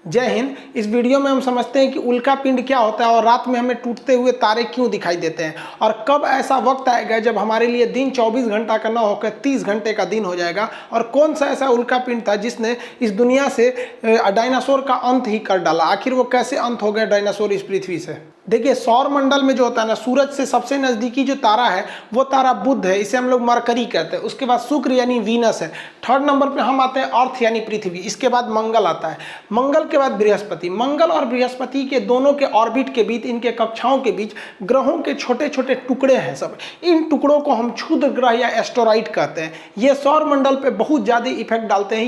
जय हिंद। इस वीडियो में हम समझते हैं कि उल्का पिंड क्या होता है और रात में हमें टूटते हुए तारे क्यों दिखाई देते हैं और कब ऐसा वक्त आएगा जब हमारे लिए दिन 24 घंटा का न होकर 30 घंटे का दिन हो जाएगा और कौन सा ऐसा उल्का पिंड था जिसने इस दुनिया से डायनासोर का अंत ही कर डाला। आखिर वो कैसे अंत हो गए डायनासोर इस पृथ्वी से। देखिए, सौर मंडल में जो होता है ना, सूरज से सबसे नज़दीकी जो तारा है वो तारा बुध है, इसे हम लोग मरकरी कहते हैं। उसके बाद शुक्र यानी वीनस है। थर्ड नंबर पे हम आते हैं अर्थ यानी पृथ्वी। इसके बाद मंगल आता है। मंगल के बाद बृहस्पति। मंगल और बृहस्पति के दोनों के ऑर्बिट के बीच, इनके कक्षाओं के बीच ग्रहों के छोटे छोटे टुकड़े हैं सब। इन टुकड़ों को हम क्षुद्र ग्रह या एस्टेरॉइड कहते हैं। ये सौर मंडल पे बहुत ज़्यादा इफेक्ट डालते हैं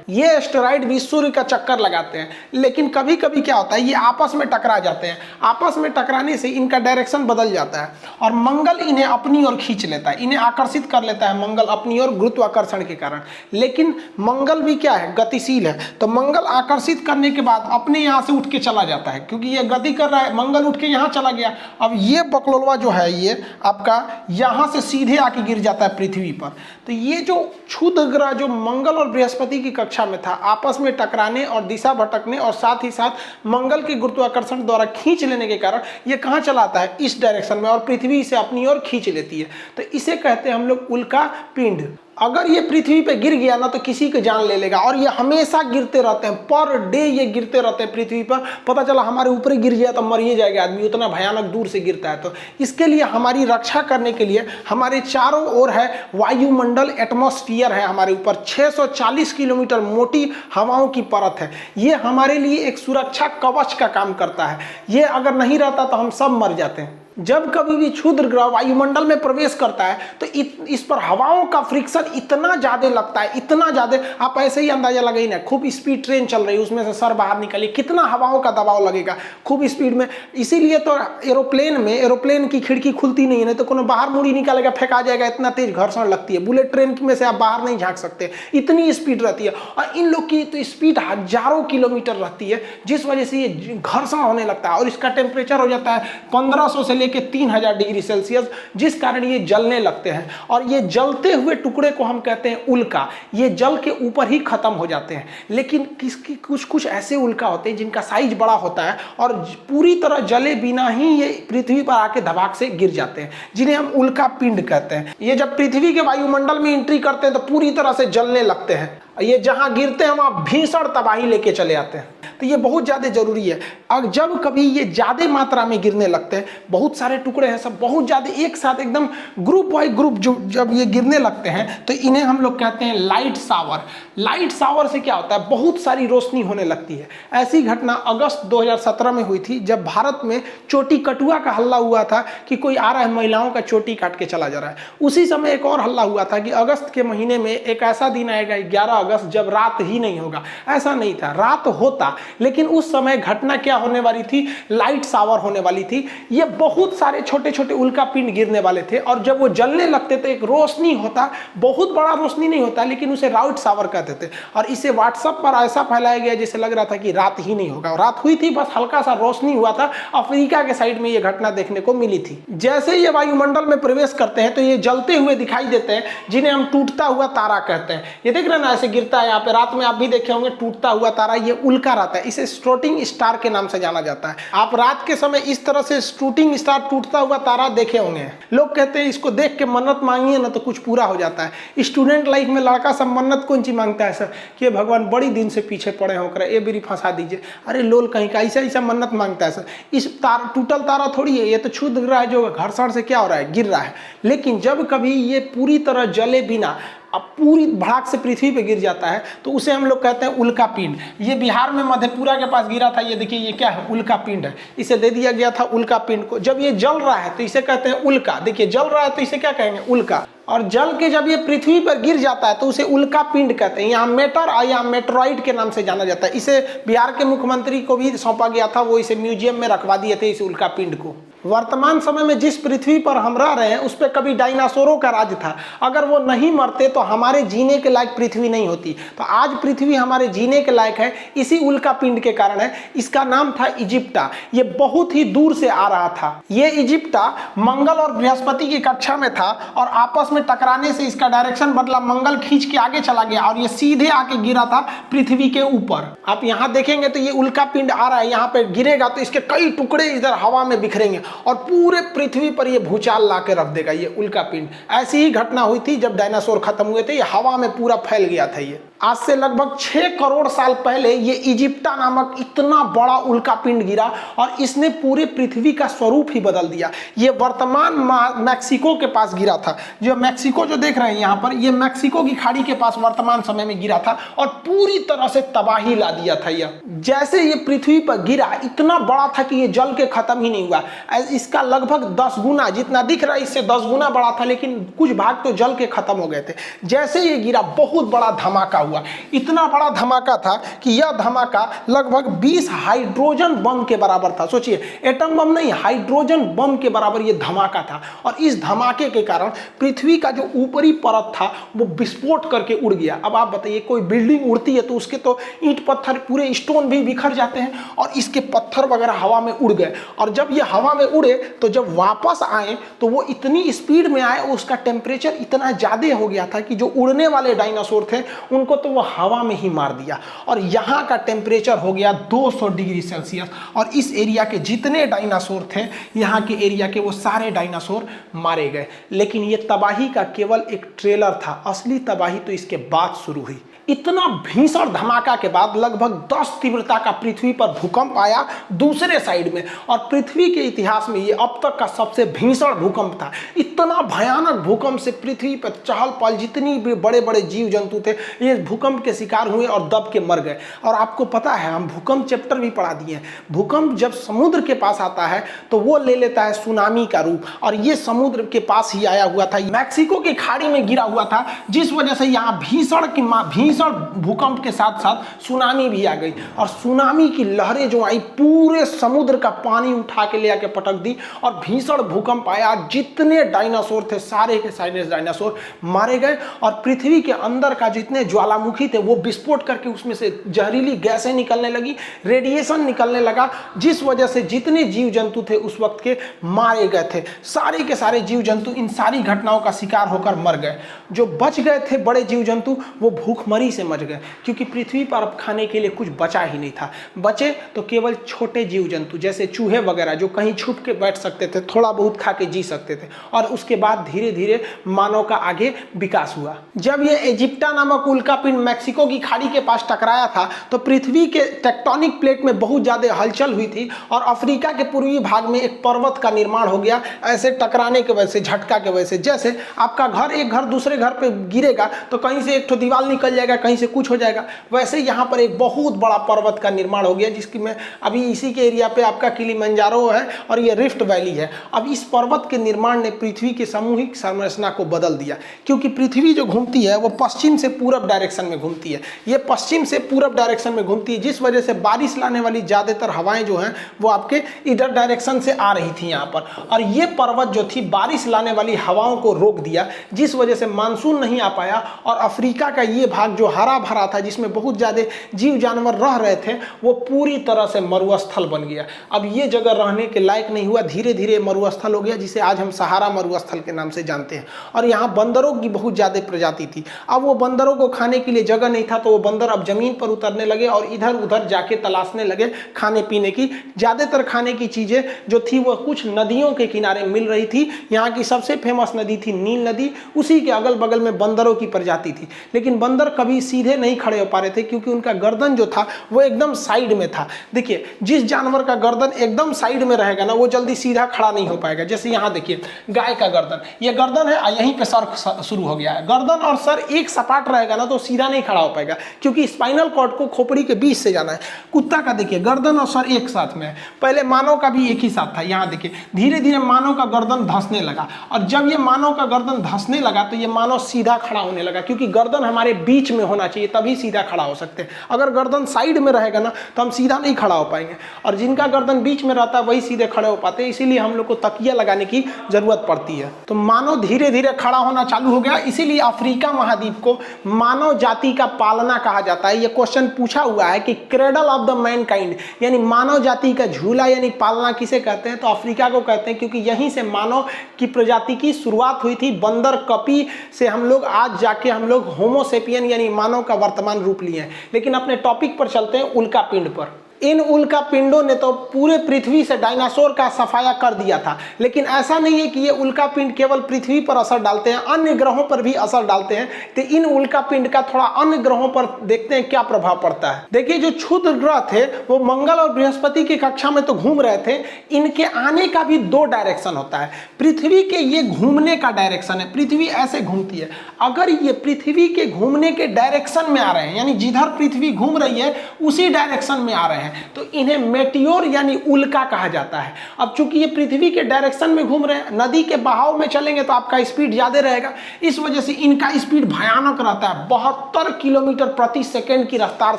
ये एस्टेरॉइड भी सूर्य का चक्कर लगाते हैं, लेकिन कभी कभी क्या होता है, ये आपस में टकरा जाते हैं। आपस में टकराने से इनका डायरेक्शन बदल जाता है और मंगल इन्हें अपनी ओर खींच लेता है, इन्हें आकर्षित कर लेता है मंगल अपनी ओर गुरुत्वाकर्षण के कारण। लेकिन मंगल भी क्या है, गतिशील है। तो मंगल आकर्षित करने के बाद अपने यहाँ से उठ के चला जाता है, क्योंकि ये गति कर रहा है। मंगल उठ के यहाँ चला गया। अब ये बकलोलवा जो है ये आपका यहाँ से सीधे आके गिर जाता है पृथ्वी पर। तो ये जो क्षुद्र ग्रह जो मंगल और बृहस्पति की कक्षा में था, आपस में टकराने और दिशा भटकने और साथ ही साथ मंगल के गुरुत्वाकर्षण द्वारा खींच लेने के कारण ये कहाँ चलाता है, इस डायरेक्शन में, और पृथ्वी इसे अपनी ओर खींच लेती है। तो इसे कहते हैं हम लोग उल्का पिंड। अगर ये पृथ्वी पे गिर गया ना तो किसी की जान ले लेगा, और ये हमेशा गिरते रहते हैं, पर डे ये गिरते रहते हैं पृथ्वी पर। पता चला हमारे ऊपर ही गिर गया तो मर ही जाएगा आदमी, उतना भयानक दूर से गिरता है। तो इसके लिए हमारी रक्षा करने के लिए हमारे चारों ओर है वायुमंडल, एटमॉस्फियर है हमारे ऊपर। 640 किलोमीटर मोटी हवाओं की परत है। ये हमारे लिए एक सुरक्षा कवच का काम करता है। ये अगर नहीं रहता तो हम सब मर जाते हैं। जब कभी भी क्षुद्र ग्रह वायुमंडल में प्रवेश करता है तो इस पर हवाओं का फ्रिक्शन इतना ज्यादा लगता है, इतना ज्यादा, आप ऐसे ही अंदाजा लगाइए ना, खूब स्पीड ट्रेन चल रही है, उसमें से सर बाहर निकलिए, कितना हवाओं का दबाव लगेगा खूब स्पीड में। इसीलिए तो एरोप्लेन की खिड़की खुलती नहीं है, तो कोनो बाहर मुड़ी निकालेगा, फेंका जाएगा, इतना तेज घर्षण लगती है। बुलेट ट्रेन में से आप बाहर नहीं झांक सकते, इतनी स्पीड रहती है। और इन लोग की तो स्पीड हजारों किलोमीटर रहती है, जिस वजह से ये घर्षण होने लगता है और इसका टेम्परेचर हो जाता है 1500 से लेके 3000 डिग्री सेल्सियस, जिस कारण ये जलने लगते हैं। और ये जलते हुए टुकड़े को हम कहते हैं उल्का। ये जल के ऊपर ही खत्म हो जाते हैं। लेकिन किसकी कुछ ऐसे उल्का होते हैं जिनका साइज बड़ा होता है और पूरी तरह जले बिना ही ये पृथ्वी पर आके धमाक से गिर जाते हैं, जिन्हें हम उल्का पिंड कहते हैं। ये जब पृथ्वी के वायुमंडल में एंट्री करते हैं तो पूरी तरह से जलने लगते हैं। ये जहां गिरते हैं वहां भीषण तबाही लेके चले आते हैं। तो ये बहुत ज़्यादा जरूरी है। अब जब कभी ये ज़्यादा मात्रा में गिरने लगते हैं, बहुत सारे टुकड़े हैं सब बहुत ज़्यादा एक साथ एकदम ग्रुप बाय ग्रुप जब ये गिरने लगते हैं तो इन्हें हम लोग कहते हैं लाइट शावर। लाइट शावर से क्या होता है, बहुत सारी रोशनी होने लगती है। ऐसी घटना अगस्त 2017 में हुई थी, जब भारत में चोटी कटुआ का हल्ला हुआ था कि कोई आ रहा है महिलाओं का चोटी काट के चला जा रहा है। उसी समय एक और हल्ला हुआ था कि अगस्त के महीने में एक ऐसा दिन आएगा 11 अगस्त जब रात ही नहीं होगा। ऐसा नहीं था, रात होता, लेकिन उस समय घटना क्या होने वाली थी, लाइट शावर होने वाली थी। ये बहुत सारे छोटे छोटे उल्का पिंड गिरने वाले थे और जब वो जलने लगते थे एक रोशनी होता, बहुत बड़ा रोशनी नहीं होता, लेकिन उसे लाइट शावर कहते थे। और इसे व्हाट्सएप पर ऐसा फैलाया गया जैसे लग रहा था कि रात ही नहीं होगा। रात हुई थी, बस हल्का सा रोशनी हुआ था। अफ्रीका के साइड में ये घटना देखने को मिली थी। जैसे ये वायुमंडल में प्रवेश करते हैं तो ये जलते हुए दिखाई देते हैं, जिन्हें हम टूटता हुआ तारा कहते हैं। ये देख रहे हैं ना, ऐसे गिरता है यहाँ पे, रात में आप भी देखे होंगे टूटता हुआ तारा, ये उल्का रहता है। इसे शूटिंग स्टार के नाम से जाना जाता है। आप रात के समय इस तरह से शूटिंग स्टार टूटता हुआ तारा देखे होंगे। लोग कहते हैं इसको देख के मन्नत मांगिए ना तो कुछ पूरा हो जाता है। स्टूडेंट लाइफ में लड़का सब मन्नत कौन सी मांगता है सर, कि भगवान बड़ी दिन से पीछे पड़े होकर ये बेरी फंसा दीजिए। अरे लोल कहीं का ऐसा मन्नत मांगता है सर। इस टूटल तारा थोड़ी है, ये तो क्षुद्र ग्रह जो घर्षण से क्या हो रहा है, गिर रहा है। लेकिन जब कभी ये पूरी तरह जले बिना अब पूरी भड़ाक से पृथ्वी पे गिर जाता है तो उसे हम लोग कहते हैं उल्का पिंड। ये बिहार में मधेपुरा के पास गिरा था। ये देखिए, ये क्या है, उल्का पिंड है। इसे दे दिया गया था उल्का पिंड को। जब ये जल रहा है तो इसे कहते हैं उल्का। देखिए, जल रहा है तो इसे क्या कहेंगे, उल्का। और जल के जब ये पृथ्वी पर गिर जाता है तो उसे उल्का पिंड कहते हैं। यहाँ मेटर और यहाँ मेट्रॉइड के नाम से जाना जाता है। इसे बिहार के मुख्यमंत्री को भी सौंपा गया था, वो इसे म्यूजियम में रखवा दिए थे इस उल्का पिंड को। वर्तमान समय में जिस पृथ्वी पर हम रह रहे हैं उस पर कभी डायनासोरों का राज था। अगर वो नहीं मरते तो हमारे जीने के लायक पृथ्वी नहीं होती। तो आज पृथ्वी हमारे जीने के लायक है इसी उल्का पिंड के कारण है। इसका नाम था इजिप्टा। ये बहुत ही दूर से आ रहा था। ये इजिप्टा मंगल और बृहस्पति की कक्षा में था और आपस में टकराने से इसका डायरेक्शन बदला, मंगल खींच के आगे चला गया और ये सीधे आके गिरा था पृथ्वी के ऊपर। आप यहाँ देखेंगे तो ये उल्का पिंड आ रहा है, यहाँ पे गिरेगा तो इसके कई टुकड़े इधर हवा में बिखरेंगे और पूरे पृथ्वी पर ये भूचाल ला के रख देगा ये उल्का पिंड। ऐसी ही घटना हुई थी जब डायनासोर खत्म हुए थे, ये हवा में पूरा फैल गया था। ये आज से लगभग 6 करोड़ साल पहले ये इजिप्टा नामक इतना बड़ा उल्का पिंड गिरा और इसने पूरे पृथ्वी का स्वरूप ही बदल दिया। ये वर्तमान मैक्सिको के पास गिरा था। जो मैक्सिको जो देख रहे हैं यहाँ पर, ये मैक्सिको की खाड़ी के पास वर्तमान समय में गिरा था और पूरी तरह से तबाही ला दिया था। यह जैसे ये पृथ्वी पर गिरा इतना बड़ा था कि ये जल के खत्म ही नहीं हुआ। इसका लगभग 10 गुना, जितना दिख रहा है इससे 10 गुना बड़ा था, लेकिन कुछ भाग तो जल के खत्म हो गए थे। जैसे ये गिरा बहुत बड़ा धमाका हुआ। इतना बड़ा धमाका था कि यह धमाका लगभग 20 हाइड्रोजन बम के बराबर था। सोचिए, एटम बम नहीं, हाइड्रोजन बम के बराबर यह धमाका था। और इस धमाके के कारण पृथ्वी का जो ऊपरी परत था वो विस्फोट करके उड़ गया। अब आप बताइए, कोई बिल्डिंग उड़ती है तो उसके तो ईंट पत्थर पूरे स्टोन भी बिखर जाते हैं और इसके पत्थर वगैरह हवा में उड़ गए। और जब ये हवा में उड़े तो जब वापस आए तो वो इतनी स्पीड में आए, उसका टेम्परेचर इतना ज्यादा हो गया था कि जो उड़ने वाले डायनासोर थे उनको तो वो हवा में ही मार दिया। और यहाँ का टेम्परेचर हो गया 200 डिग्री सेल्सियस। और इस एरिया के जितने डायनासोर थे, यहाँ के एरिया के, वो सारे डायनासोर मारे गए। लेकिन ये तबाही का केवल एक ट्रेलर था, असली तबाही तो इसके बाद शुरू हुई। इतना भीषण धमाका के बाद लगभग 10 तीव्रता का पृथ्वी पर भूकंप आया दूसरे साइड में, और पृथ्वी के इतिहास में ये अब तक का सबसे भीषण भूकंप था। इतना भयानक भूकंप से पृथ्वी पर चहल पहल, जितनी भी बड़े बड़े जीव जंतु थे ये भूकंप के शिकार हुए और दब के मर गए। और आपको पता है, हम भूकंप चैप्टर भी पढ़ा दिए हैं। भूकंप जब समुद्र के पास आता है तो वो ले लेता है सुनामी का रूप, और ये समुद्र के पास ही आया हुआ था, मैक्सिको की खाड़ी में गिरा हुआ था, जिस वजह से यहाँ भीषण भूकंप के साथ साथ सुनामी भी आ गई। और सुनामी की लहरें जो आई, पूरे समुद्र का पानी उठा के ले आके पटक दी और भीषण भूकंप आया। जितने डायनासोर थे सारे के सारे डायनासोर मारे गए और पृथ्वी के अंदर का जितने ज्वालामुखी थे वो विस्फोट करके उसमें से जहरीली गैसें निकलने लगी, रेडिएशन निकलने लगा, जिस वजह से जितने जीव जंतु थे उस वक्त के मारे गए थे। सारे के सारे जीव जंतु इन सारी घटनाओं का शिकार होकर मर गए। जो बच गए थे बड़े जीव जंतु वो भूखमरी से मर गए, क्योंकि पृथ्वी पर अब खाने के लिए कुछ बचा ही नहीं था। बचे तो केवल छोटे जीव जंतु जैसे चूहे वगैरह, जो कहीं छुप के बैठ सकते थे, थोड़ा बहुत खा के जी सकते थे। और उसके बाद धीरे धीरे मानव का आगे विकास हुआ। जब ये इजिप्टा नामक उल्का पिंड मैक्सिको की खाड़ी के पास टकराया था तो पृथ्वी के टेक्टोनिक प्लेट में बहुत ज्यादा हलचल हुई थी और अफ्रीका के पूर्वी भाग में एक पर्वत का निर्माण हो गया, ऐसे टकराने की वजह से, झटका की वजह से। जैसे आपका घर, एक घर दूसरे घर पे गिरेगा तो कहीं से एक तो दीवार निकल जाएगा, कहीं से कुछ हो जाएगा, वैसे यहाँ पर एक बहुत बड़ा पर्वत का निर्माण हो गया, जिसकी मैं अभी इसी के एरिया पे आपका किलिमंजारो है और ये रिफ्ट वैली है। अब इस पर्वत के निर्माण ने पृथ्वी की सामूहिक संरचना को बदल दिया, क्योंकि पृथ्वी जो घूमती है वो पश्चिम से पूरब डायरेक्शन में घूमती है। ये पश्चिम से पूरब डायरेक्शन में घूमती है, जिस वजह से बारिश लाने वाली ज्यादातर हवाएं जो हैं वो आपके इधर डायरेक्शन से आ रही थी यहाँ पर। और ये पर्वत जो थी बारिश लाने वाली हवाओं को रोक दिया, जिस वजह से मानसून नहीं आ पाया और अफ्रीका का ये भाग जो हरा भरा था, जिसमें बहुत ज्यादा जीव जानवर रह रहे थे, वो पूरी तरह से मरुस्थल बन गया। अब ये जगह रहने के लायक नहीं हुआ, धीरे धीरे मरुस्थल हो गया, जिसे आज हम सहारा मरुस्थल के नाम से जानते हैं। और यहाँ बंदरों की बहुत ज्यादा प्रजाति थी। अब वो बंदरों को खाने के लिए जगह नहीं था, तो वो बंदर अब जमीन पर उतरने लगे और इधर उधर जाके तलाशने लगे खाने पीने की। ज्यादातर खाने की चीजें जो थी वो कुछ नदियों के किनारे मिल रही थी। यहाँ की सबसे फेमस नदी थी नील नदी, उसी के अगल बगल में बंदरों की प्रजाति थी। लेकिन बंदर कभी सीधे नहीं खड़े हो पा रहे थे, क्योंकि उनका गर्दन जो था वो एकदम साइड में था। देखिए, जिस जानवर का गर्दन एकदम साइड में रहेगा ना, वो जल्दी सीधा खड़ा नहीं हो पाएगा। जैसे यहाँ देखिए, गाय का गर्दन, ये गर्दन है, यहीं पे सर शुरू हो गया है। गर्दन और सर एक सपाट रहेगा ना तो सीधा नहीं खड़ा हो पाएगा, क्योंकि स्पाइनल कॉर्ड को खोपड़ी के बीच से जाना है। कुत्ता का देखिए, गर्दन और सर एक साथ में है। पहले मानव का भी एक ही साथ था। यहाँ देखिए, धीरे धीरे मानव का गर्दन धंसने लगा, और जब ये मानव का गर्दन धंसने लगा तो ये मानव सीधा खड़ा होने लगा, क्योंकि गर्दन हमारे बीच में में होना चाहिए, तभी सीधा खड़ा हो सकते हैं। अगर गर्दन साइड में रहेगा ना तो हम सीधा नहीं खड़ा हो पाएंगे, और जिनका गर्दन बीच में रहता है वही सीधे खड़े हो पाते हैं। इसीलिए हम लोग को तकिया लगाने की जरूरत पड़ती है। तो मानव धीरे धीरे खड़ा होना चालू हो गया। इसीलिए अफ्रीका महाद्वीप को मानव जाति का पालना कहा जाता है। ये क्वेश्चन पूछा हुआ है कि क्रेडल ऑफ द मैनकाइंड, यानी मानव जाति का झूला यानी पालना किसे कहते हैं, तो अफ्रीका को कहते हैं, क्योंकि यहीं से मानव की प्रजाति की शुरुआत हुई थी। बंदर कपी से हम लोग आज जाके हम लोग होमोसेपियन यानी मानव का वर्तमान रूप लिए हैं। लेकिन अपने टॉपिक पर चलते हैं, उल्का पिंड पर। इन उल्का पिंडों ने तो पूरे पृथ्वी से डायनासोर का सफाया कर दिया था। लेकिन ऐसा नहीं है कि ये उल्का पिंड केवल पृथ्वी पर असर डालते हैं, अन्य ग्रहों पर भी असर डालते हैं। तो इन उल्का पिंड का थोड़ा अन्य ग्रहों पर देखते हैं क्या प्रभाव पड़ता है। देखिए, जो क्षुद्र ग्रह थे वो मंगल और बृहस्पति की कक्षा में तो घूम रहे थे, इनके आने का भी दो डायरेक्शन होता है। पृथ्वी के ये घूमने का डायरेक्शन है, पृथ्वी ऐसे घूमती है। अगर ये पृथ्वी के घूमने के डायरेक्शन में आ रहे हैं, यानी जिधर पृथ्वी घूम रही है उसी डायरेक्शन में आ रहे हैं, तो इन्हें मेटियोर यानी उल्का कहा जाता है। अब चूंकि ये पृथ्वी के डायरेक्शन में घूम रहे हैं, नदी के बहाव में चलेंगे तो आपका स्पीड ज्यादा रहेगा, इस वजह से इनका स्पीड भयानक रहता है। 72 किलोमीटर प्रति सेकंड की रफ्तार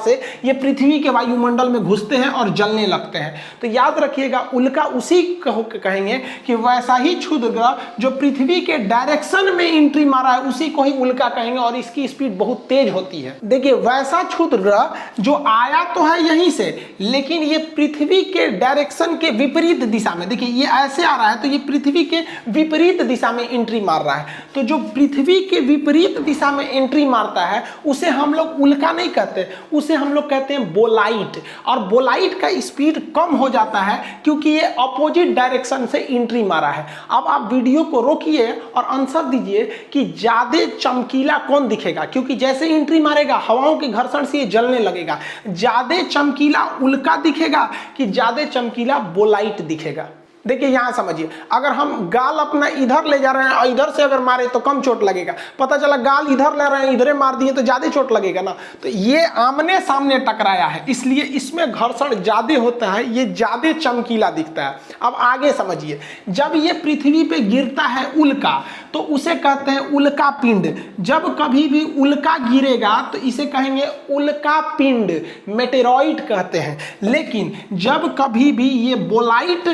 से ये पृथ्वी के वायुमंडल में घुसते हैं और जलने लगते हैं। तो याद रखिएगा, उल्का उसी को कहेंगे कि वैसा ही क्षुद्र ग्रह जो पृथ्वी के डायरेक्शन में एंट्री मारा है उसी को ही उल्का कहेंगे, और इसकी स्पीड बहुत तेज होती है। देखिए, वैसा क्षुद्र ग्रह जो आया तो है यहीं से, लेकिन ये पृथ्वी के डायरेक्शन के विपरीत दिशा में, देखिए ये ऐसे आ रहा है तो ये पृथ्वी के विपरीत दिशा में एंट्री मार रहा है। तो जो पृथ्वी के विपरीत दिशा में एंट्री मारता है उसे हम लोग उल्का नहीं कहते, उसे हम लोग कहते हैं बोलाइट। और बोलाइट का स्पीड कम हो जाता है क्योंकि ये अपोजिट डायरेक्शन से एंट्री मारा है। अब आप वीडियो को रोकिए और आंसर दीजिए कि ज्यादा चमकीला कौन दिखेगा, क्योंकि जैसे एंट्री मारेगा हवाओं के घर्षण से ये जलने लगेगा। ज्यादा चमकीला उल्का दिखेगा कि ज्यादा चमकीला बोलाइट दिखेगा। देखिए यहां समझिए, अगर हम गाल अपना इधर ले जा रहे हैं और इधर से अगर मारे तो कम चोट लगेगा, पता चला गाल इधर ले रहे हैं इधरे मार दिए तो ज्यादा चोट लगेगा ना। तो ये आमने सामने टकराया है, इसलिए इसमें घर्षण ज्यादा होता है, ये ज्यादा चमकीला दिखता है। अब आगे समझिए, जब ये पृथ्वी पे गिरता है उल्का तो उसे कहते हैं उल्का पिंड। जब कभी भी उल्का गिरेगा तो इसे कहेंगे उल्का पिंड, मेटेरॉइड कहते हैं। लेकिन जब कभी भी ये बोलाइट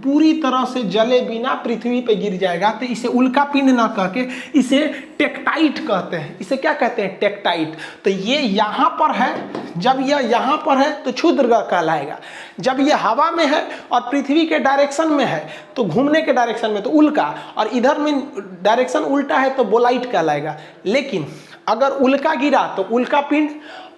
पूरी तरह से जले बिना पृथ्वी पे गिर जाएगा तो इसे उल्का पिंड ना कह के इसे टेक्टाइट कहते हैं। इसे क्या कहते हैं? टेक्टाइट। तो ये यहां पर है, जब यह यहां पर है तो क्षुद्र ग्रह कहलाएगा। जब ये हवा में है और पृथ्वी के डायरेक्शन में है तो घूमने के डायरेक्शन में तो उल्का, और इधर में डायरेक्शन उल्टा है तो बोलाइट कहलाएगा। लेकिन अगर उल्का गिरा तो उल्का पिंड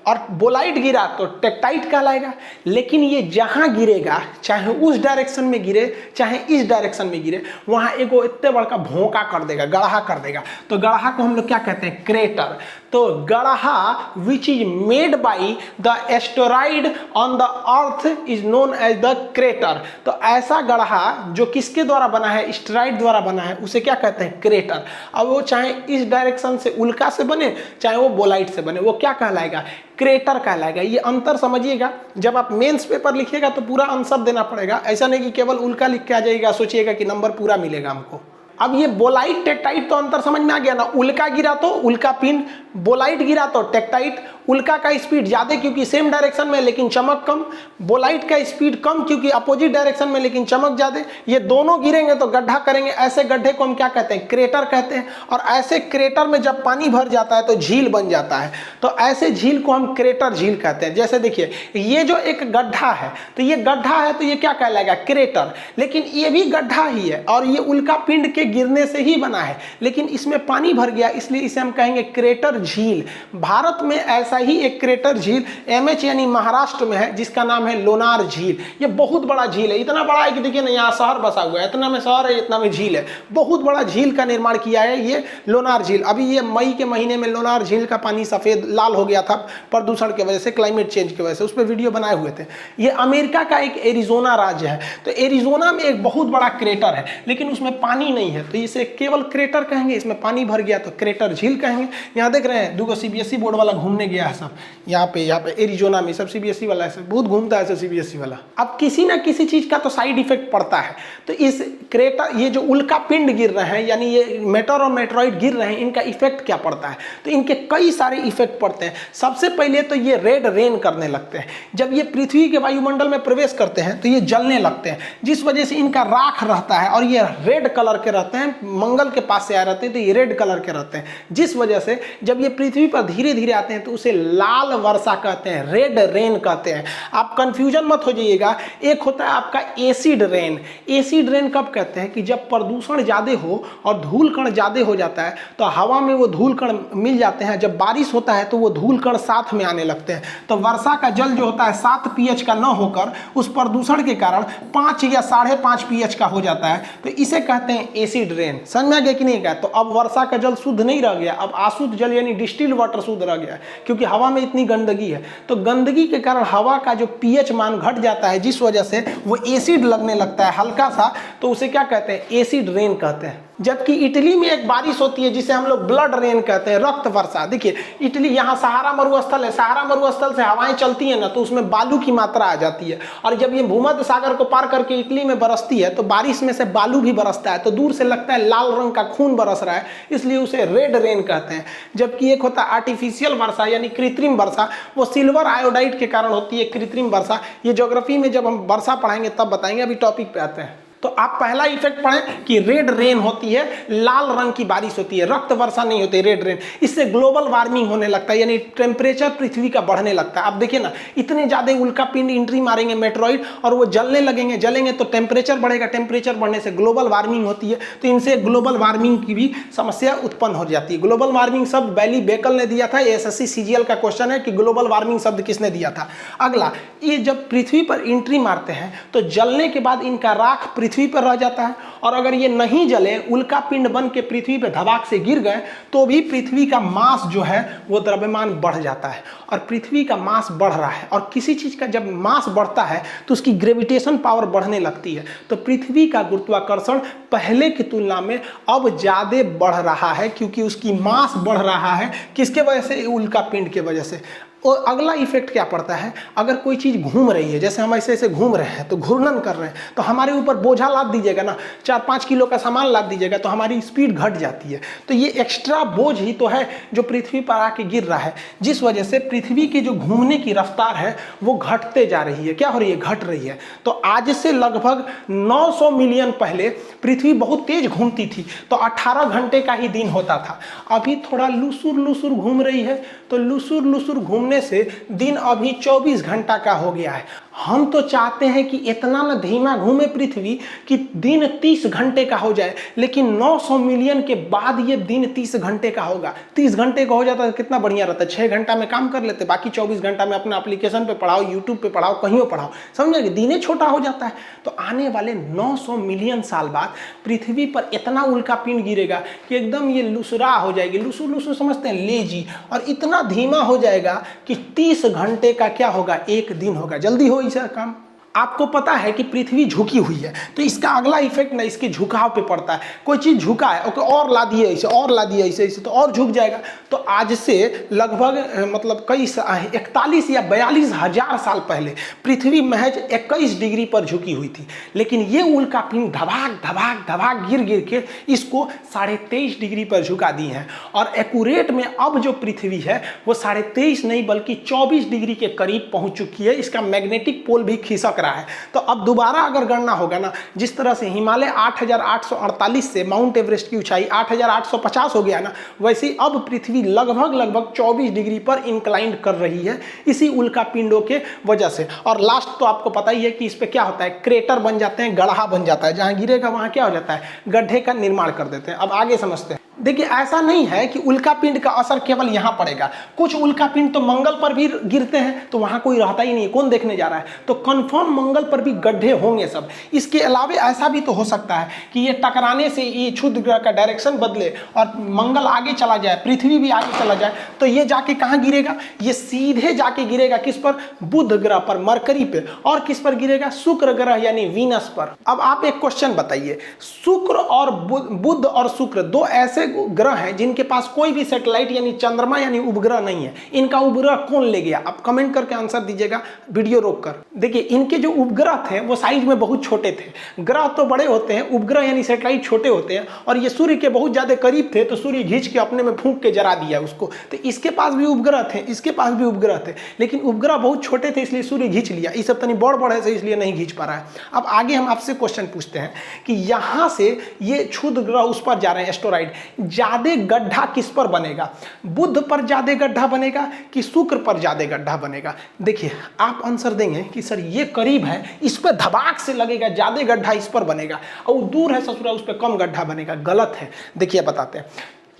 और बोलाइट गिरा तो टेक्टाइट कहलाएगा। लेकिन ये जहां गिरेगा, चाहे उस डायरेक्शन में गिरे चाहे इस डायरेक्शन में गिरे, वहां एगो इतने बड़का भोंका कर देगा, गड़हा कर देगा। तो गड़हा को हम लोग क्या कहते हैं? क्रेटर। तो गड़हा which is made by the asteroid on the earth is known as the crater. तो ऐसा गड़हा जो किसके द्वारा बना है? एस्टेरॉइड द्वारा बना है, उसे क्या कहते हैं? क्रेटर। अब वो चाहे इस डायरेक्शन से उल्का से बने चाहे वो बोलाइट से बने, वो क्या कहलाएगा? क्रेटर कहलाएगा। ये अंतर समझिएगा, जब आप मेंस पेपर लिखिएगा तो पूरा आंसर देना पड़ेगा। ऐसा नहीं कि केवल उल्का लिख के आ जाइएगा, सोचिएगा कि नंबर पूरा मिलेगा हमको। अब ये बोलाइट टेक्टाइट तो अंतर समझ में आ गया ना। उल्का गिरा तो उल्का पिंड, बोलाइट गिरा तो टेक्टाइट। उल्का का स्पीड ज्यादा क्योंकि सेम डायरेक्शन में लेकिन चमक कम, बोलाइट का स्पीड कम क्योंकि अपोजिट डायरेक्शन में लेकिन चमक ज्यादा। ये दोनों गिरेंगे तो गड्ढा करेंगे, ऐसे गड्ढे को हम क्या कहते हैं? क्रेटर कहते हैं। और ऐसे क्रेटर में जब पानी भर जाता है तो झील बन जाता है, तो ऐसे झील को हम क्रेटर झील कहते हैं। जैसे देखिए, ये जो एक गड्ढा है तो ये गड्ढा है तो ये क्या कहलाएगा? क्रेटर। लेकिन ये भी गड्ढा ही है और ये उल्का पिंड के गिरने से ही बना है, लेकिन इसमें पानी भर गया इसलिए इसे हम कहेंगे क्रेटर झील। भारत में ऐसा ही एक क्रेटर झील एमएच यानी महाराष्ट्र में है जिसका नाम है लोनार झील। ये बहुत बड़ा झील है, इतना बड़ा है कि देखिए ना यहाँ शहर बसा हुआ है, इतना में शहर है इतना में झील है। बहुत बड़ा झील का निर्माण किया है ये लोनार झील। अभी ये मई के महीने में लोनार झील का पानी सफेद लाल हो गया था प्रदूषण की वजह से, क्लाइमेट चेंज की वजह से। उस पर वीडियो बनाए हुए थे। ये अमेरिका का एक एरिजोना राज्य है, तो एरिजोना में एक बहुत बड़ा क्रेटर है लेकिन उसमें पानी नहीं है। है तो इसे केवल क्रेटर कहेंगे, इसमें पानी भर गया तो क्रेटर झील कहेंगे। यहाँ देख रहे हैं 2 सीबीएसई बोर्ड वाला घूमने गया है सब, यहाँ पे एरिजोना में सब सीबीएसई वाला है, बहुत घूमता है सीबीएसई वाला। अब किसी ना किसी चीज का तो साइड इफेक्ट पड़ता है, तो इस क्रेटर, ये जो उल्का पिंड गिर रहे हैं यानी ये मेटर और मेट्रॉइड गिर रहे हैं, इनका इफेक्ट क्या पड़ता है? तो इनके कई सारे इफेक्ट पड़ते हैं। सबसे पहले तो ये रेड रेन करने लगते हैं। जब ये पृथ्वी के वायुमंडल में प्रवेश करते हैं तो ये जलने लगते हैं, जिस वजह से इनका राख रहता है और ये रेड कलर के रहते हैं, मंगल के पास से आए रहते हैं तो ये रेड कलर के रहते हैं, जिस वजह से जब ये पृथ्वी पर धीरे धीरे आते हैं तो उसे लाल वर्षा कहते हैं, रेड रेन कहते हैं। आप कंफ्यूजन मत हो जाइएगा। एक होता है आपका एसिड रेन। एसिड रेन कब कहते हैं? कि जब प्रदूषण ज़्यादा हो और धूल कण ज़्यादा हो जाता है तो हवा में वो धूल कण मिल जाते हैं, जब बारिश होता है तो वो धूल कण साथ में आने लगते हैं, तो वर्षा का जल जो होता है 7 pH का न होकर उस प्रदूषण के कारण 5 या 5.5 pH का हो जाता है, तो इसे कहते हैं एसिड रेन। समझ में आ गया कि नहीं? तो अब वर्षा का जल शुद्ध नहीं रह गया, अब अशुद्ध जल यानी डिस्टिल्ड वाटर शुद्ध रह गया, क्योंकि हवा में इतनी गंदगी है। तो गंदगी के कारण हवा का जो pH मान घट जाता है, जिस वजह से वो एसिड लगने लगता है हल्का सा, तो उसे क्या कहते हैं? एसिड रेन कहते हैं। जबकि इटली में एक बारिश होती है जिसे हम लोग ब्लड रेन कहते हैं, रक्त वर्षा। देखिए इटली, यहाँ सहारा मरुस्थल है, सहारा मरुस्थल से हवाएं चलती हैं ना, तो उसमें बालू की मात्रा आ जाती है, और जब ये भूमध्य सागर को पार करके इटली में बरसती है तो बारिश में से बालू भी बरसता है, तो दूर से लगता है लाल रंग का खून बरस रहा है, इसलिए उसे रेड रेन कहते हैं। जबकि एक होता है आर्टिफिशियल वर्षा यानी कृत्रिम वर्षा, वो सिल्वर आयोडाइड के कारण होती है कृत्रिम वर्षा। ये ज्योग्राफी में जब हम वर्षा पढ़ाएंगे तब बताएंगे, अभी टॉपिक पे आते हैं। तो आप पहला इफेक्ट पढ़ें कि रेड रेन होती है, लाल रंग की बारिश होती है, रक्त वर्षा नहीं होती, रेड रेन। इससे ग्लोबल वार्मिंग होने लगता है, यानी टेम्परेचर पृथ्वी का बढ़ने लगता है। आप देखिए ना, इतने ज्यादा उल्का पिंड एंट्री मारेंगे मेट्रॉइड और वो जलने लगेंगे, जलेंगे तो टेम्परेचर बढ़ेगा, टेम्परेचर बढ़ने से ग्लोबल वार्मिंग होती है, तो इनसे ग्लोबल वार्मिंग की भी समस्या उत्पन्न हो जाती है। ग्लोबल वार्मिंग शब्द बैली बेकल ने दिया था, एसएससी सीजीएल का क्वेश्चन है कि ग्लोबल वार्मिंग शब्द किसने दिया था। अगला, ये जब पृथ्वी पर एंट्री मारते हैं तो जलने के बाद इनका राख पृथ्वी पर रह जाता है, और अगर ये नहीं जले, उल्का पिंड बन के पृथ्वी पर धमाक से गिर गए, तो भी पृथ्वी का मास जो है वो द्रव्यमान बढ़ जाता है। और पृथ्वी का मास बढ़ रहा है, और किसी चीज का जब मास बढ़ता है तो उसकी ग्रेविटेशन पावर बढ़ने लगती है, तो पृथ्वी का गुरुत्वाकर्षण पहले की तुलना में अब ज्यादा बढ़ रहा है, क्योंकि उसकी मास बढ़ रहा है। किसके वजह से? उल्का पिंड के वजह से। और अगला इफेक्ट क्या पड़ता है? अगर कोई चीज घूम रही है, जैसे हम ऐसे ऐसे घूम रहे हैं तो घूर्णन कर रहे हैं, तो हमारे ऊपर बोझा लाद दीजिएगा ना, 4-5 किलो का सामान लाद दीजिएगा तो हमारी स्पीड घट जाती है। तो ये एक्स्ट्रा बोझ ही तो है जो पृथ्वी पर आके गिर रहा है, जिस वजह से पृथ्वी की जो घूमने की रफ्तार है वो घटते जा रही है। क्या हो रही है? घट रही है। तो आज से लगभग 900 मिलियन पहले पृथ्वी बहुत तेज घूमती थी, तो 18 घंटे का ही दिन होता था। अभी थोड़ा लुसुर लुसुर घूम रही है, तो लुसुर लुसुर घूमने से दिन अभी 24 घंटा का हो गया है। हम तो चाहते हैं कि इतना न धीमा घूमे पृथ्वी कि दिन 30 घंटे का हो जाए, लेकिन 900 मिलियन के बाद ये दिन 30 घंटे का होगा। 30 घंटे का हो जाता है कितना बढ़िया रहता है, 6 घंटा में काम कर लेते, बाकी 24 घंटा में अपना एप्लीकेशन पे पढ़ाओ, यूट्यूब पे पढ़ाओ, कहीं पढ़ाओ, समझे? दिने छोटा हो जाता है। तो आने वाले 900 मिलियन साल बाद पृथ्वी पर इतना उल्का पिंड गिरेगा कि एकदम ये लुसरा हो जाएगी, लुसुर लुसुर समझते हैं, लेजी, और इतना धीमा हो जाएगा कि 30 घंटे का क्या होगा? एक दिन होगा। जल्दी हो इसका काम। आपको पता है कि पृथ्वी झुकी हुई है, तो इसका अगला इफेक्ट ना इसके झुकाव पे पड़ता है। कोई चीज झुका है, ओके, और ला दिए ऐसे, और ला दिए ऐसे ऐसे, तो और झुक जाएगा। तो आज से लगभग मतलब कई 41 या 42 हजार साल पहले पृथ्वी महज 21 डिग्री पर झुकी हुई थी, लेकिन ये उल्का पिंड धबाक धबाक धबाक गिर गिर के इसको 23.5 डिग्री पर झुका दी है। और एक्यूरेट में अब जो पृथ्वी है वो 23.5 नहीं बल्कि 24 डिग्री के करीब पहुंच चुकी है। इसका मैग्नेटिक पोल भी खिसक रहा है। तो अब दोबारा अगर गणना होगा ना, जिस तरह से हिमालय 8848 से माउंट एवरेस्ट की ऊंचाई 8850 हो गया ना, वैसे अब पृथ्वी लगभग 24 डिग्री पर इंक्लाइंड कर रही है इसी उल्का पिंडों के वजह से। और लास्ट तो आपको पता ही है कि इस पे क्या होता है, क्रेटर बन जाते हैं, गड्ढा बन जाता है, जहां गिरेगा वहां क्या हो जाता है, गड्ढे का निर्माण कर देते हैं। अब आगे समझते हैं। देखिए ऐसा नहीं है कि उल्का पिंड का असर केवल यहां पड़ेगा, कुछ उल्का पिंड तो मंगल पर भी गिरते हैं, तो वहां कोई रहता ही नहीं, कौन देखने जा रहा है, तो कंफर्म मंगल पर भी गड्ढे होंगे सब। इसके अलावा ऐसा भी तो हो सकता है कि ये टकराने से ये क्षुद्र ग्रह का डायरेक्शन बदले और मंगल आगे चला जाए, पृथ्वी भी आगे चला जाए, तो ये जाके कहां गिरेगा, ये सीधे जाके गिरेगा किस पर, बुध ग्रह पर, मरकरी पे, और किस पर गिरेगा, शुक्र ग्रह यानी वीनस पर। अब आप एक क्वेश्चन बताइए, शुक्र और बुध और शुक्र दो ऐसे ग्रह हैं जिनके पास कोई भी सैटेलाइट यानी चंद्रमा यानी उपग्रह नहीं है, इनका उपग्रह कौन ले गया, आप कमेंट करके आंसर दीजिएगा वीडियो रोककर। देखिए इनके जो उपग्रह थे वो साइज में बहुत छोटे थे, ग्रह तो बड़े होते हैं, उपग्रह यानी सैटेलाइट छोटे होते हैं, और ये सूर्य के बहुत ज्यादा करीब थे तो सूर्य खींच के अपने में फूंक के जला दिया उसको, तो इसके पास भी उपग्रह थे, इसके पास भी उपग्रह थे, लेकिन उपग्रह बहुत छोटे थे इसलिए सूर्य खींच लिया, ये सब तनी बड़ बड़ है इसलिए नहीं खींच पा रहा है। अब आगे हम आपसे क्वेश्चन पूछते हैं कि यहां से ये क्षुद्र ग्रह उस पर जा रहे हैं एस्टेरॉइड, ज्यादा गड्ढा किस पर बनेगा, बुध पर ज्यादा गड्ढा बनेगा कि शुक्र पर ज्यादा गड्ढा बनेगा। देखिए आप आंसर देंगे कि सर ये करीब है, इस पर धबाक से लगेगा, ज्यादा गड्ढा इस पर बनेगा, और दूर है ससुरा उस पर कम गड्ढा बनेगा। गलत है, देखिए बताते हैं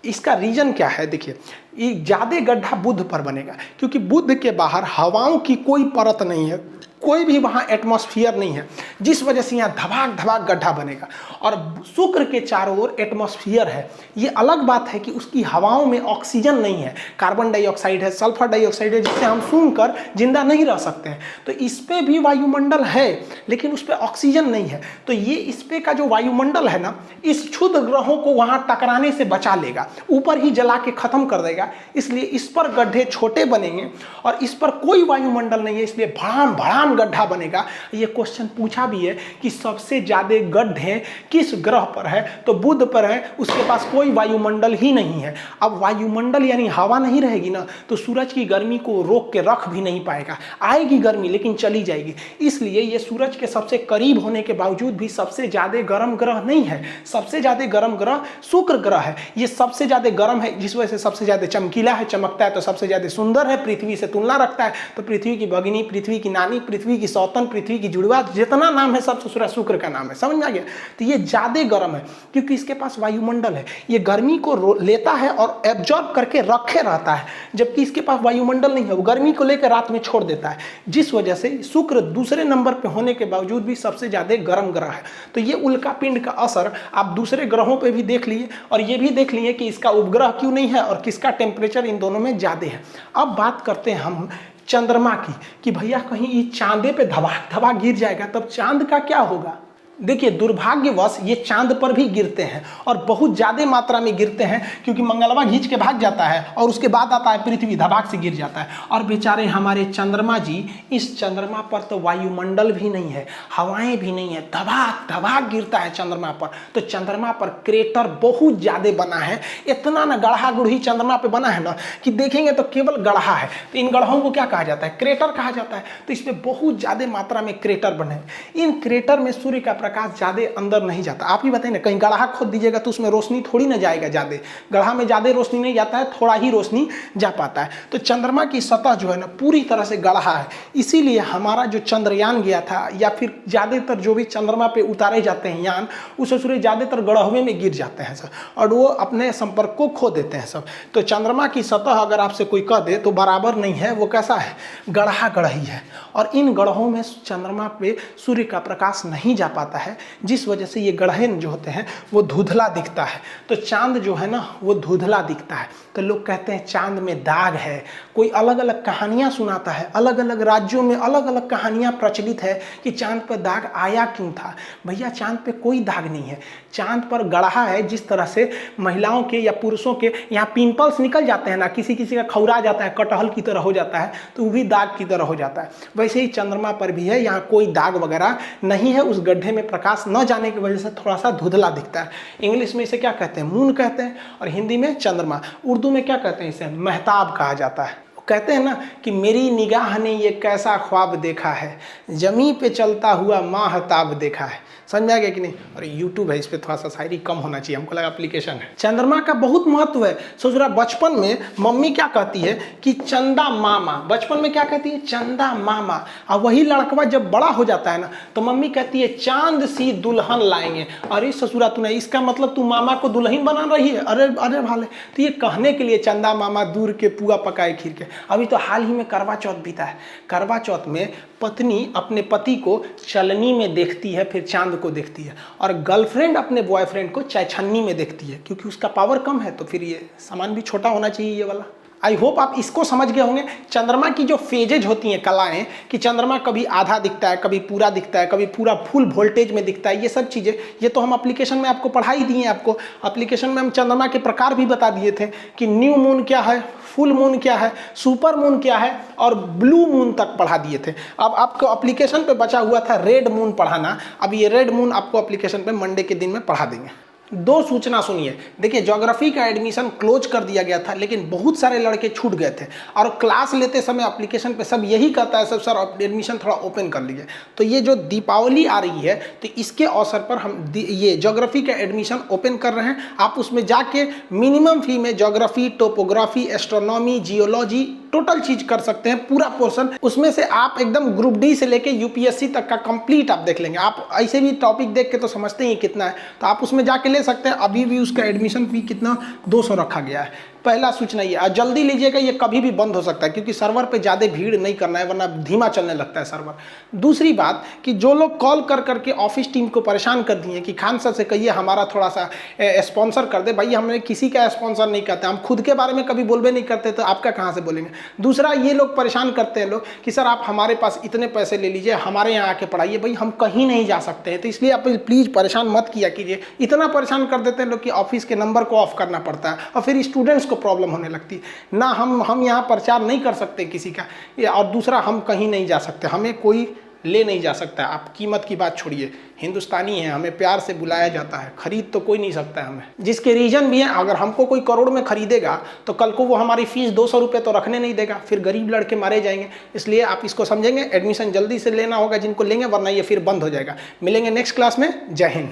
इसका रीजन क्या है। देखिए ये ज्यादा गड्ढा बुध पर बनेगा क्योंकि बुध के बाहर हवाओं की कोई परत नहीं है, कोई भी वहां एटमॉस्फेयर नहीं है, जिस वजह से यहाँ धबाक धबाक गड्ढा बनेगा। और शुक्र के चारों ओर एटमॉस्फेयर है, ये अलग बात है कि उसकी हवाओं में ऑक्सीजन नहीं है, कार्बन डाइऑक्साइड है, सल्फर डाइऑक्साइड है, जिससे हम सूंघकर जिंदा नहीं रह सकते हैं। तो इस पे भी वायुमंडल है लेकिन उस पर ऑक्सीजन नहीं है, तो ये इस पे का जो वायुमंडल है ना, इस क्षुद्र ग्रहों को वहां टकराने से बचा लेगा, ऊपर ही जला के खत्म कर देगा, इसलिए इस पर गड्ढे छोटे बनेंगे और इस पर कोई वायुमंडल नहीं है, इसलिए भड़ाम भड़ाम गड्ढा बनेगा। ये क्वेश्चन पूछा भी है कि सबसे ज्यादा गड्ढे किस ग्रह पर है, तो बुध पर है, उसके पास कोई वायुमंडल ही नहीं है। अब वायुमंडल यानी हवा नहीं रहेगी ना, तो सूरज की गर्मी को रोक के रख भी नहीं पाएगा, आएगी गर्मी लेकिन चली जाएगी, इसलिए ये सूरज के सबसे करीब होने के बावजूद भी सबसे ज्यादा गर्म ग्रह नहीं है। सबसे ज्यादा गर्म ग्रह शुक्र ग्रह है, ये सबसे ज्यादा गर्म है, जिस वजह से सबसे ज्यादा चमकीला है, चमकता है, तो सबसे ज्यादा सुंदर है, पृथ्वी से तुलना रखता है, तो पृथ्वी की भगिनी, पृथ्वी की नानी, पृथ्वी की सौतन, पृथ्वी की जुड़वा, जितना नाम है सब ससुरा शुक्र का नाम है, समझ में आ गया। तो ये ज्यादा गर्म है क्योंकि इसके पास वायुमंडल है, ये गर्मी को लेता है और एब्जॉर्ब करके रखे रहता है, जबकि इसके पास वायुमंडल नहीं है, वो गर्मी को लेकर रात में छोड़ देता है, जिस वजह से शुक्र दूसरे नंबर पे होने के बावजूद भी सबसे ज्यादा गर्म ग्रह है। तो ये उल्का पिंड का असर आप दूसरे ग्रहों पे भी देख लिए और ये भी देख लिए कि इसका उपग्रह क्यों नहीं है और किसका टेम्परेचर इन दोनों में ज्यादा है। अब बात करते हैं हम चंद्रमा की कि भैया कहीं ये चांदे पे धबाक धबाक गिर जाएगा तब चांद का क्या होगा। देखिए दुर्भाग्यवश ये चांद पर भी गिरते हैं और बहुत ज्यादा मात्रा में गिरते हैं क्योंकि मंगलवा खींच के भाग जाता है और उसके बाद आता है पृथ्वी, धबाक से गिर जाता है। और बेचारे हमारे चंद्रमा जी, इस चंद्रमा पर तो वायुमंडल भी नहीं है, हवाएं भी नहीं है, धबाक धबाक गिरता है चंद्रमा पर। तो चंद्रमा पर क्रेटर बहुत ज्यादा बना है, इतना ना गढ़ा गुढ़ी चंद्रमा पे बना है ना कि देखेंगे तो केवल गढ़ा है। तो इन गढ़ों को क्या कहा जाता है, क्रेटर कहा जाता है। तो इसमें बहुत ज्यादा मात्रा में क्रेटर बने, इन क्रेटर में सूर्य का प्रकाश ज्यादा अंदर नहीं जाता। आप ही बताइए ना, कहीं गड्ढा खोद दीजिएगा तो उसमें रोशनी थोड़ी ना जाएगा, ज्यादा गड्ढा में ज्यादा रोशनी नहीं जाता है, थोड़ा ही रोशनी जा पाता है। तो चंद्रमा की सतह जो है ना पूरी तरह से गड्ढा है, इसीलिए हमारा जो चंद्रयान गया था या फिर ज्यादातर जो भी चंद्रमा पे उतारे जाते हैं यान, उस सूर्य ज्यादातर गड्ढे में गिर जाते हैं सब और वो अपने संपर्क को खो देते हैं सब। तो चंद्रमा की सतह अगर आपसे कोई कह दे तो बराबर नहीं है, वो कैसा है, गड्ढा गढ़ही है। और इन गड्ढों में चंद्रमा पे सूर्य का प्रकाश नहीं जा पाता है, जिस वजह से ये गड्ढे जो होते हैं वो धुंधला दिखता है। तो चांद जो है ना वो धुंधला दिखता है। तो लोग कहते हैं चांद में दाग है, कोई अलग अलग कहानियां सुनाता है, अलग अलग राज्यों में अलग अलग कहानियां प्रचलित है कि चांद पर दाग आया क्यों था। भैया चांद पे कोई दाग नहीं है, चांद पर गड्ढा है। जिस तरह से महिलाओं के या पुरुषों के यहाँ पिंपल्स निकल जाते हैं ना, किसी किसी का खौरा जाता है, कटहल की तरह हो जाता है, तो वो भी दाग की तरह हो जाता है। वैसे ही चंद्रमा पर भी है, यहाँ कोई दाग वगैरह नहीं है, उस गड्ढे में प्रकाश न जाने की वजह से थोड़ा सा धुंधला दिखता है। इंग्लिश में इसे क्या कहते हैं, मून कहते हैं, और हिंदी में चंद्रमा। उर्दू में क्या कहते हैं, इसे महताब कहा जाता है। कहते हैं ना कि मेरी निगाह ने ये कैसा ख्वाब देखा है, जमी पे चलता हुआ माहताब देखा है। समझ में आ गया कि नहीं? और YouTube है, इस पे थोड़ा सा शायरी कम होना चाहिए, हमको लगा एप्लीकेशन है। चंद्रमा का बहुत महत्व है। सोच रहा बचपन में मम्मी क्या कहती है कि चंदा मामा, बचपन में क्या कहती है? चंदा मामा। और वही लड़कवा जब बड़ा हो जाता है ना तो मम्मी कहती है चांद सी दुल्हन लाएंगे। अरे ससुरा तूने, इसका मतलब तू मामा को दुल्हन बना रही है? अरे अरे भाले, तो ये कहने के लिए चंदा मामा दूर के पुआ पकाए खीर के। अभी तो हाल ही में करवा चौथ बीता है। करवा चौथ में पत्नी अपने पति को चलनी में देखती है, फिर चांद को देखती है, और गर्लफ्रेंड अपने बॉयफ्रेंड को चायछन्नी में देखती है, क्योंकि उसका पावर कम है। तो फिर ये सामान भी छोटा होना चाहिए ये वाला। आई होप आप इसको समझ गए होंगे। चंद्रमा की जो फेजेज होती हैं, कलाएं, कि चंद्रमा कभी आधा दिखता है, कभी पूरा दिखता है, कभी पूरा फुल वोल्टेज में दिखता है, ये सब चीज़ें ये तो हम एप्लीकेशन में आपको पढ़ा ही दिए। आपको एप्लीकेशन में हम चंद्रमा के प्रकार भी बता दिए थे कि न्यू मून क्या है, फुल मून क्या है, सुपर मून क्या है, और ब्लू मून तक पढ़ा दिए थे। अब आपको एप्लीकेशन पे बचा हुआ था रेड मून पढ़ाना। अब ये रेड मून आपको एप्लीकेशन पे मंडे के दिन में पढ़ा देंगे। दो सूचना सुनिए। देखिए, ज्योग्राफी का एडमिशन क्लोज कर दिया गया था, लेकिन बहुत सारे लड़के छूट गए थे, और क्लास लेते समय एप्लीकेशन पे सब यही कहता है, सब सर एडमिशन थोड़ा ओपन कर लीजिए। तो ये जो दीपावली आ रही है, तो इसके अवसर पर हम ये ज्योग्राफी का एडमिशन ओपन कर रहे हैं। आप उसमें जाके मिनिमम फी में geography, topography, astronomy, geology total चीज कर सकते हैं, पूरा पोर्शन। उसमें से आप एकदम ग्रुप डी से लेके यूपीएससी तक का कंप्लीट आप देख लेंगे। आप ऐसे भी टॉपिक देख के तो समझते ही कितना है, तो आप उसमें जाके ले सकते हैं। अभी भी उसका एडमिशन फी कितना 200 रखा गया है। पहला सूचना ये, और जल्दी लीजिएगा, ये कभी भी बंद हो सकता है, क्योंकि सर्वर पे ज़्यादा भीड़ नहीं करना है, वरना धीमा चलने लगता है सर्वर। दूसरी बात कि जो लोग कॉल कर करके ऑफिस टीम को परेशान कर दिए कि खान सर से कहिए हमारा थोड़ा सा स्पॉन्सर कर दे, भाई हमने किसी का स्पॉन्सर नहीं करते, हम खुद के बारे में कभी बोलबे नहीं करते, तो आपका कहाँ से बोलेंगे। दूसरा, ये लोग परेशान करते हैं लोग कि सर आप हमारे पास इतने पैसे ले लीजिए, हमारे यहाँ आके पढ़ाइए। भाई हम कहीं नहीं जा सकते हैं, तो इसलिए आप प्लीज़ परेशान मत किया कीजिए। इतना परेशान कर देते हैं लोग कि ऑफिस के नंबर को ऑफ करना पड़ता है, और फिर स्टूडेंट्स को प्रॉब्लम होने लगती है ना। हम यहाँ प्रचार नहीं कर सकते किसी का, और दूसरा हम कहीं नहीं जा सकते, हमें कोई ले नहीं जा सकता। आप कीमत की बात छोड़िए, हिंदुस्तानी है, हमें प्यार से बुलाया जाता है, खरीद तो कोई नहीं सकता है हमें। जिसके रीजन भी है, अगर हमको कोई करोड़ में खरीदेगा तो कल को वो हमारी फीस 200 रुपये तो रखने नहीं देगा, फिर गरीब लड़के मारे जाएंगे। इसलिए आप इसको समझेंगे, एडमिशन जल्दी से लेना होगा जिनको लेंगे, वरना ये फिर बंद हो जाएगा। मिलेंगे नेक्स्ट क्लास में। जय हिंद।